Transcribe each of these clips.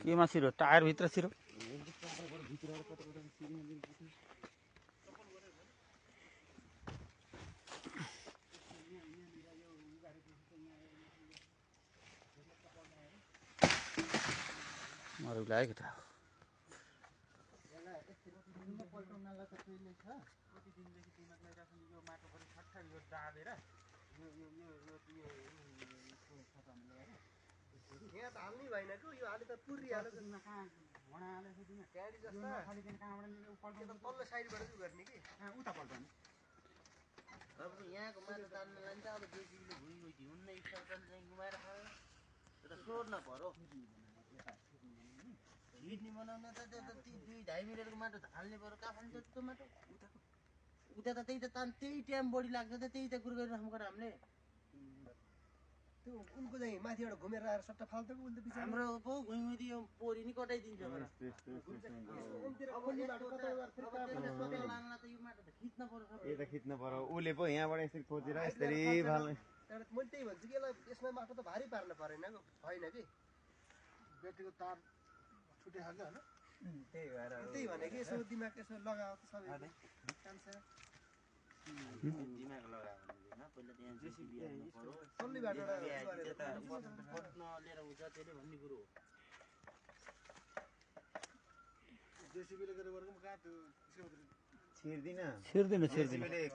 केमा छिरो टायर भित्र छिरो मरु लाग्यो त यहाँ त हाल्नै भएन कि यो हाले त पुरिहाल्यो तल्लो साइडबाट चाहिँ गर्ने कि उता पल्टाउने अब यहाँको माटो तान्न लान्छ अब जेसीबीले भुइँ हिउन्न इच्छा चाहिँ घुमाएर खायो एउटा सोर्न पर्यो हिड्ने बनाउन त त्यो त 2-2.5 मिटरको माटो हाल्ने पर्यो कहाँ खान्छ त्यो माटो उता त त्यही त तान त्यही टाइम बढी लाग्छ त त्यही त कुरो गरिराख्नु पर्यो हामीले त्यो उनको चाहिँ माथिबाट घुमेर आएर सट्टा फाल्छ कि उल्टे पिछे हाम्रो पो घुइँमुदी यो पोरी नि कटाइदिन्छ अब यता खिच्न पर्यो उसले पो यहाँबाट यसरी खोजेर यसरी फाल्ने मैले त्यही भन्छु कि यसलाई यसमा माटो त भारी पार्नु परेन होइन कि ब्याट्रीको तार छुटिहाल्यो होइन त्यही भने कि यसो दिमाग यसो लगाओ त सबै कान्छ दिमाग लगायो भने पहिला त्यहाँ जेसीबी हाल्नु पर्यो सल्ली बाटोबाट पट्न लिएर हुन्छ त्यसले भन्ने कुरो हो जेसीबीले गरेर गरेको कहाँ त्यो छिर्दिन छिर्दिन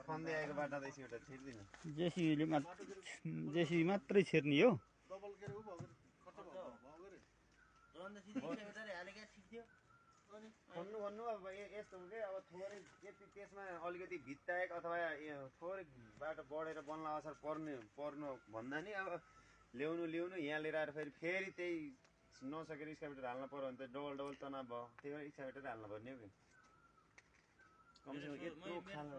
खन्दै आएको बाटा त यसबाट छिर्दिन जेसीबी मात्रै छिर्ने हो डबल के अरे उ भयो गरे रन्दा सिधै इन्डिकेटर हालेका ठिक थियो खन्नु भन्नु अब यस्तो हो कि अब थोरै यति त्यसमा अलिकति भित्ताएक अथवा थोरै बाटो बढेर बन्ला असर पर्नु भन्दा नि अब ल्याउनु यहाँ लिएर आएर फेरि त्यही नसकेर स्काइभेटर हाल्न पर्यो भने त डबल तनाव भयो त्यही भएर स्काइभेटर हाल्नु पर्ने हो कि कमसेकम यत्रो खाल्नु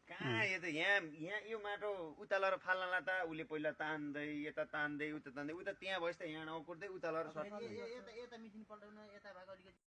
कहाँ यो त यहाँ यो माटो उता लगेर फाल्नलाई त उसले पहिला तान्दै यता तान्दै उता त्यहाँ भएछ त यहाँ नकुर्दै उता लगेर यता मिसिन पल्टाउन यता भएको अलिकति